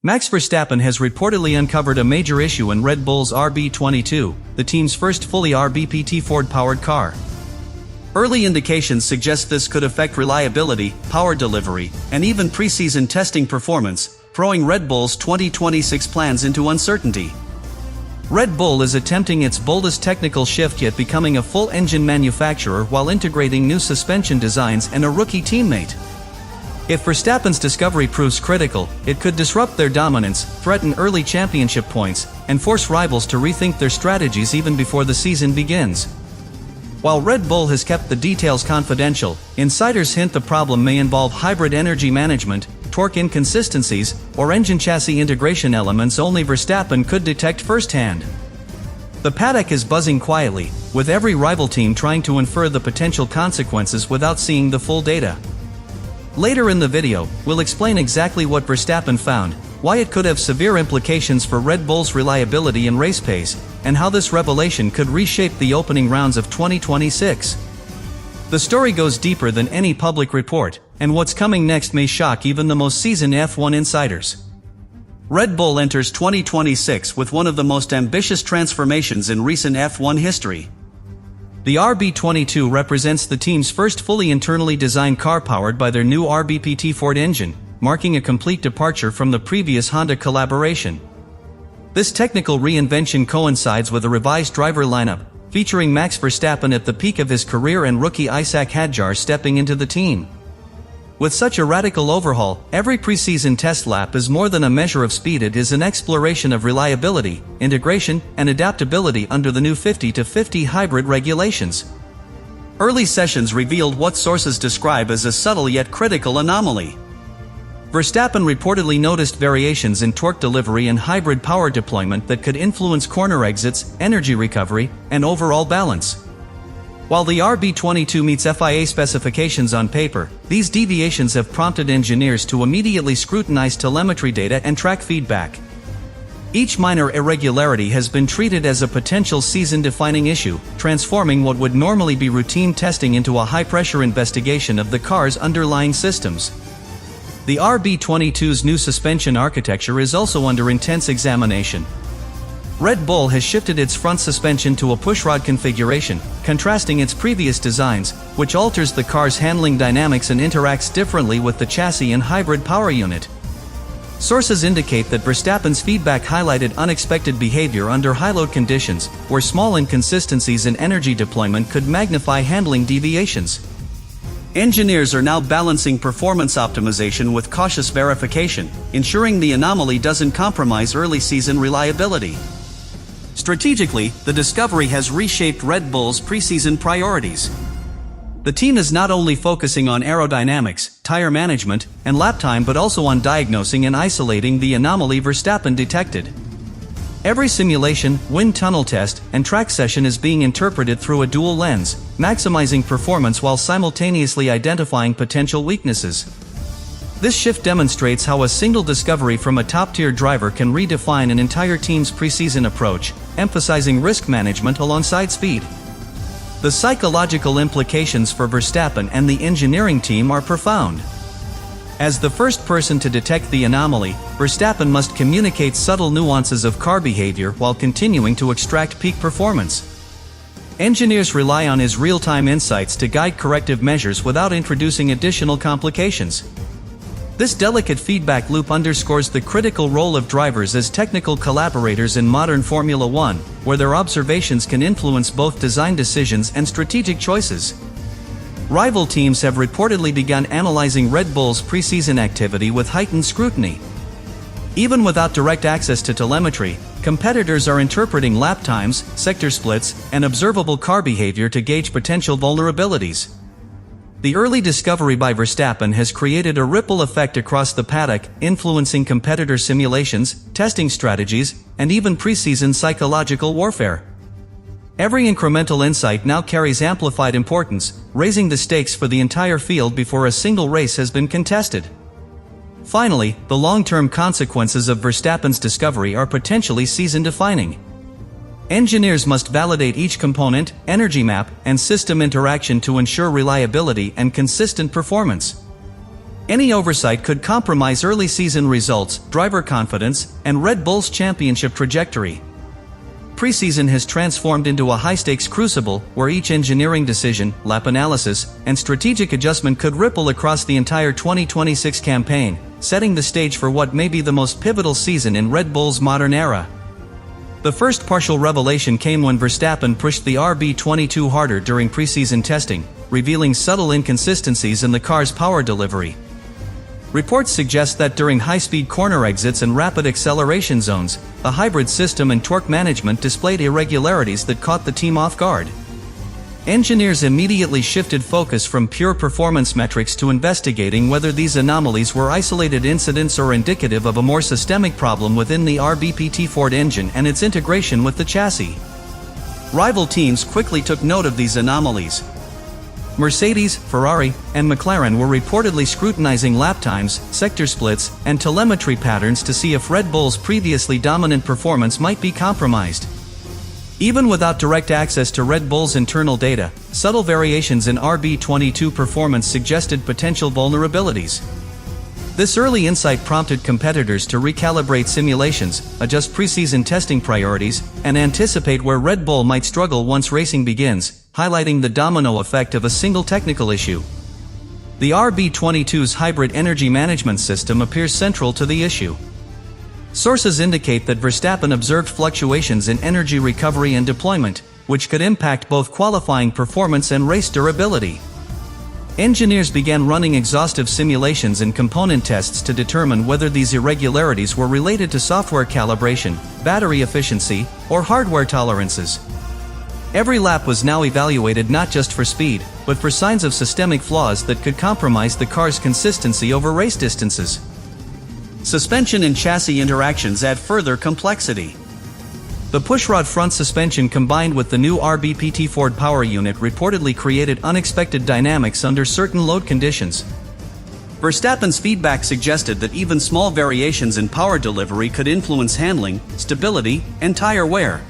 Max Verstappen has reportedly uncovered a major issue in Red Bull's RB22, the team's first fully RBPT Ford-powered car. Early indications suggest this could affect reliability, power delivery, and even preseason testing performance, throwing Red Bull's 2026 plans into uncertainty. Red Bull is attempting its boldest technical shift yet, becoming a full-engine manufacturer while integrating new suspension designs and a rookie teammate. If Verstappen's discovery proves critical, it could disrupt their dominance, threaten early championship points, and force rivals to rethink their strategies even before the season begins. While Red Bull has kept the details confidential, insiders hint the problem may involve hybrid energy management, torque inconsistencies, or engine chassis integration elements only Verstappen could detect firsthand. The paddock is buzzing quietly, with every rival team trying to infer the potential consequences without seeing the full data. Later in the video, we'll explain exactly what Verstappen found, why it could have severe implications for Red Bull's reliability and race pace, and how this revelation could reshape the opening rounds of 2026. The story goes deeper than any public report, and what's coming next may shock even the most seasoned F1 insiders. Red Bull enters 2026 with one of the most ambitious transformations in recent F1 history. The RB22 represents the team's first fully internally designed car powered by their new RBPT Ford engine, marking a complete departure from the previous Honda collaboration. This technical reinvention coincides with a revised driver lineup, featuring Max Verstappen at the peak of his career and rookie Isaac Hadjar stepping into the team. With such a radical overhaul, every preseason test lap is more than a measure of speed. It is an exploration of reliability, integration, and adaptability under the new 50-50 hybrid regulations. Early sessions revealed what sources describe as a subtle yet critical anomaly. Verstappen reportedly noticed variations in torque delivery and hybrid power deployment that could influence corner exits, energy recovery, and overall balance. While the RB22 meets FIA specifications on paper, these deviations have prompted engineers to immediately scrutinize telemetry data and track feedback. Each minor irregularity has been treated as a potential season-defining issue, transforming what would normally be routine testing into a high-pressure investigation of the car's underlying systems. The RB22's new suspension architecture is also under intense examination. Red Bull has shifted its front suspension to a pushrod configuration, contrasting its previous designs, which alters the car's handling dynamics and interacts differently with the chassis and hybrid power unit. Sources indicate that Verstappen's feedback highlighted unexpected behavior under high-load conditions, where small inconsistencies in energy deployment could magnify handling deviations. Engineers are now balancing performance optimization with cautious verification, ensuring the anomaly doesn't compromise early season reliability. Strategically, the discovery has reshaped Red Bull's preseason priorities. The team is not only focusing on aerodynamics, tire management, and lap time but also on diagnosing and isolating the anomaly Verstappen detected. Every simulation, wind tunnel test, and track session is being interpreted through a dual lens, maximizing performance while simultaneously identifying potential weaknesses. This shift demonstrates how a single discovery from a top-tier driver can redefine an entire team's preseason approach, emphasizing risk management alongside speed. The psychological implications for Verstappen and the engineering team are profound. As the first person to detect the anomaly, Verstappen must communicate subtle nuances of car behavior while continuing to extract peak performance. Engineers rely on his real-time insights to guide corrective measures without introducing additional complications. This delicate feedback loop underscores the critical role of drivers as technical collaborators in modern Formula One, where their observations can influence both design decisions and strategic choices. Rival teams have reportedly begun analyzing Red Bull's preseason activity with heightened scrutiny. Even without direct access to telemetry, competitors are interpreting lap times, sector splits, and observable car behavior to gauge potential vulnerabilities. The early discovery by Verstappen has created a ripple effect across the paddock, influencing competitor simulations, testing strategies, and even preseason psychological warfare. Every incremental insight now carries amplified importance, raising the stakes for the entire field before a single race has been contested. Finally, the long-term consequences of Verstappen's discovery are potentially season-defining. Engineers must validate each component, energy map, and system interaction to ensure reliability and consistent performance. Any oversight could compromise early season results, driver confidence, and Red Bull's championship trajectory. Preseason has transformed into a high-stakes crucible, where each engineering decision, lap analysis, and strategic adjustment could ripple across the entire 2026 campaign, setting the stage for what may be the most pivotal season in Red Bull's modern era. The first partial revelation came when Verstappen pushed the RB22 harder during preseason testing, revealing subtle inconsistencies in the car's power delivery. Reports suggest that during high-speed corner exits and rapid acceleration zones, a hybrid system and torque management displayed irregularities that caught the team off guard. Engineers immediately shifted focus from pure performance metrics to investigating whether these anomalies were isolated incidents or indicative of a more systemic problem within the RBPT Ford engine and its integration with the chassis. Rival teams quickly took note of these anomalies. Mercedes, Ferrari, and McLaren were reportedly scrutinizing lap times, sector splits, and telemetry patterns to see if Red Bull's previously dominant performance might be compromised. Even without direct access to Red Bull's internal data, subtle variations in RB22 performance suggested potential vulnerabilities. This early insight prompted competitors to recalibrate simulations, adjust preseason testing priorities, and anticipate where Red Bull might struggle once racing begins, highlighting the domino effect of a single technical issue. The RB22's hybrid energy management system appears central to the issue. Sources indicate that Verstappen observed fluctuations in energy recovery and deployment, which could impact both qualifying performance and race durability. Engineers began running exhaustive simulations and component tests to determine whether these irregularities were related to software calibration, battery efficiency, or hardware tolerances. Every lap was now evaluated not just for speed, but for signs of systemic flaws that could compromise the car's consistency over race distances. Suspension and chassis interactions add further complexity. The pushrod front suspension combined with the new RBPT Ford power unit reportedly created unexpected dynamics under certain load conditions. Verstappen's feedback suggested that even small variations in power delivery could influence handling, stability, and tire wear.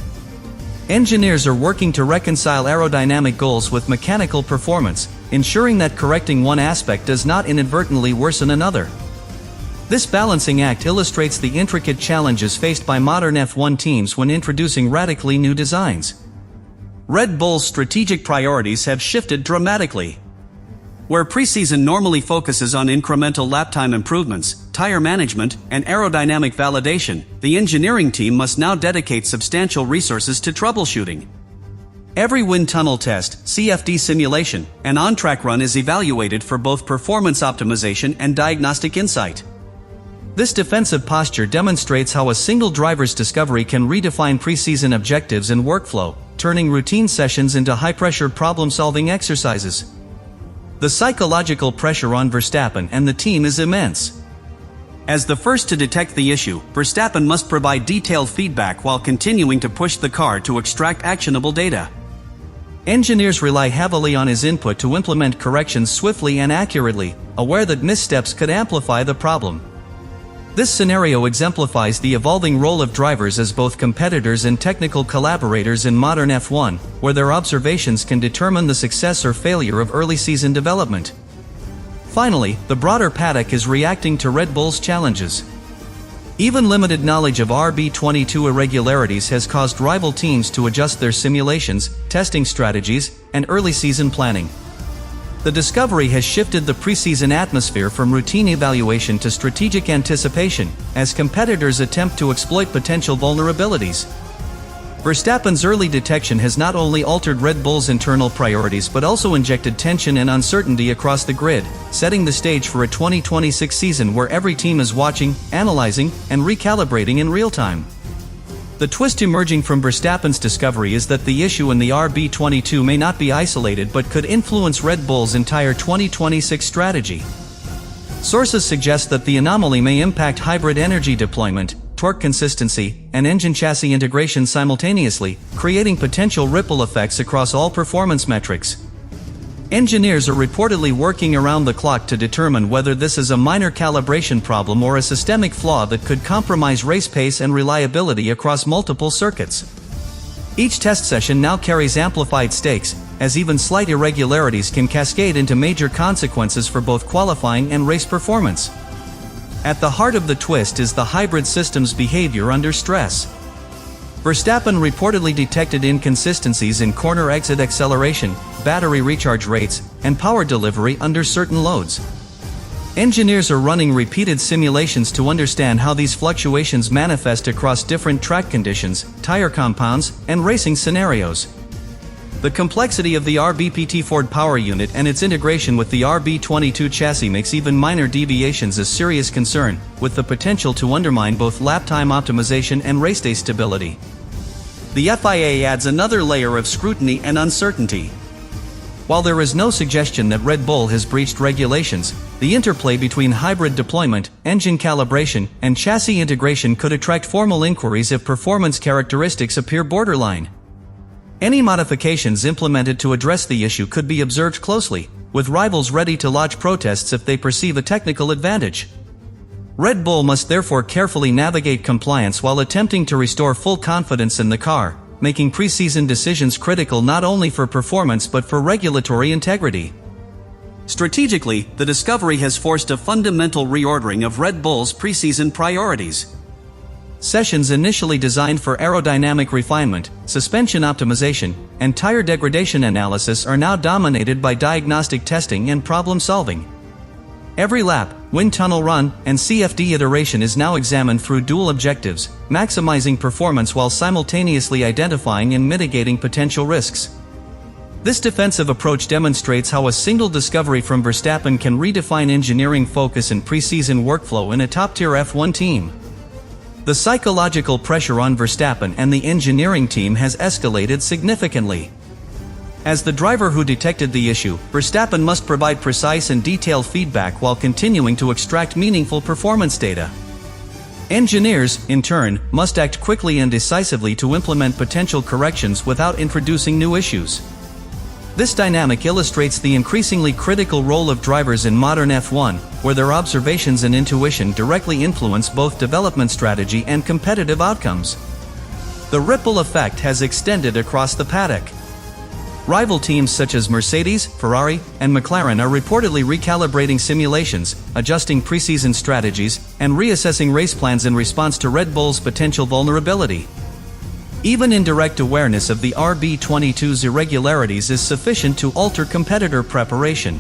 Engineers are working to reconcile aerodynamic goals with mechanical performance, ensuring that correcting one aspect does not inadvertently worsen another. This balancing act illustrates the intricate challenges faced by modern F1 teams when introducing radically new designs. Red Bull's strategic priorities have shifted dramatically. Where preseason normally focuses on incremental lap time improvements, tire management, and aerodynamic validation, the engineering team must now dedicate substantial resources to troubleshooting. Every wind tunnel test, CFD simulation, and on-track run is evaluated for both performance optimization and diagnostic insight. This defensive posture demonstrates how a single driver's discovery can redefine preseason objectives and workflow, turning routine sessions into high-pressure problem-solving exercises. The psychological pressure on Verstappen and the team is immense. As the first to detect the issue, Verstappen must provide detailed feedback while continuing to push the car to extract actionable data. Engineers rely heavily on his input to implement corrections swiftly and accurately, aware that missteps could amplify the problem. This scenario exemplifies the evolving role of drivers as both competitors and technical collaborators in modern F1, where their observations can determine the success or failure of early season development. Finally, the broader paddock is reacting to Red Bull's challenges. Even limited knowledge of RB22 irregularities has caused rival teams to adjust their simulations, testing strategies, and early season planning. The discovery has shifted the preseason atmosphere from routine evaluation to strategic anticipation, as competitors attempt to exploit potential vulnerabilities. Verstappen's early detection has not only altered Red Bull's internal priorities but also injected tension and uncertainty across the grid, setting the stage for a 2026 season where every team is watching, analyzing, and recalibrating in real time. The twist emerging from Verstappen's discovery is that the issue in the RB22 may not be isolated but could influence Red Bull's entire 2026 strategy. Sources suggest that the anomaly may impact hybrid energy deployment, torque consistency, and engine chassis integration simultaneously, creating potential ripple effects across all performance metrics. Engineers are reportedly working around the clock to determine whether this is a minor calibration problem or a systemic flaw that could compromise race pace and reliability across multiple circuits. Each test session now carries amplified stakes, as even slight irregularities can cascade into major consequences for both qualifying and race performance. At the heart of the twist is the hybrid system's behavior under stress. Verstappen reportedly detected inconsistencies in corner exit acceleration, battery recharge rates, and power delivery under certain loads. Engineers are running repeated simulations to understand how these fluctuations manifest across different track conditions, tire compounds, and racing scenarios. The complexity of the RBPT Ford power unit and its integration with the RB22 chassis makes even minor deviations a serious concern, with the potential to undermine both lap time optimization and race day stability. The FIA adds another layer of scrutiny and uncertainty. While there is no suggestion that Red Bull has breached regulations, the interplay between hybrid deployment, engine calibration, and chassis integration could attract formal inquiries if performance characteristics appear borderline. Any modifications implemented to address the issue could be observed closely, with rivals ready to lodge protests if they perceive a technical advantage. Red Bull must therefore carefully navigate compliance while attempting to restore full confidence in the car, making pre-season decisions critical not only for performance but for regulatory integrity. Strategically, the discovery has forced a fundamental reordering of Red Bull's pre-season priorities. Sessions initially designed for aerodynamic refinement, suspension optimization, and tire degradation analysis are now dominated by diagnostic testing and problem-solving. Every lap, wind tunnel run, and CFD iteration is now examined through dual objectives, maximizing performance while simultaneously identifying and mitigating potential risks. This defensive approach demonstrates how a single discovery from Verstappen can redefine engineering focus and pre-season workflow in a top-tier F1 team. The psychological pressure on Verstappen and the engineering team has escalated significantly. As the driver who detected the issue, Verstappen must provide precise and detailed feedback while continuing to extract meaningful performance data. Engineers, in turn, must act quickly and decisively to implement potential corrections without introducing new issues. This dynamic illustrates the increasingly critical role of drivers in modern F1, where their observations and intuition directly influence both development strategy and competitive outcomes. The ripple effect has extended across the paddock. Rival teams such as Mercedes, Ferrari, and McLaren are reportedly recalibrating simulations, adjusting preseason strategies, and reassessing race plans in response to Red Bull's potential vulnerability. Even indirect awareness of the RB22's irregularities is sufficient to alter competitor preparation.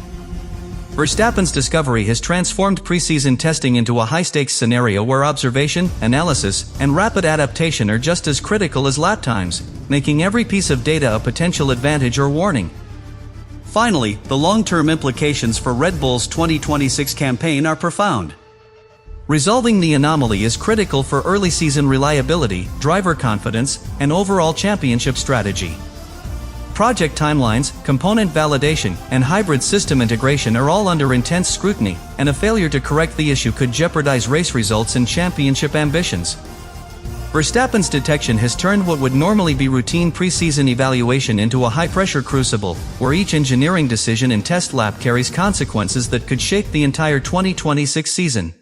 Verstappen's discovery has transformed preseason testing into a high-stakes scenario where observation, analysis, and rapid adaptation are just as critical as lap times, making every piece of data a potential advantage or warning. Finally, the long-term implications for Red Bull's 2026 campaign are profound. Resolving the anomaly is critical for early season reliability, driver confidence, and overall championship strategy. Project timelines, component validation, and hybrid system integration are all under intense scrutiny, and a failure to correct the issue could jeopardize race results and championship ambitions. Verstappen's detection has turned what would normally be routine preseason evaluation into a high-pressure crucible, where each engineering decision and test lap carries consequences that could shape the entire 2026 season.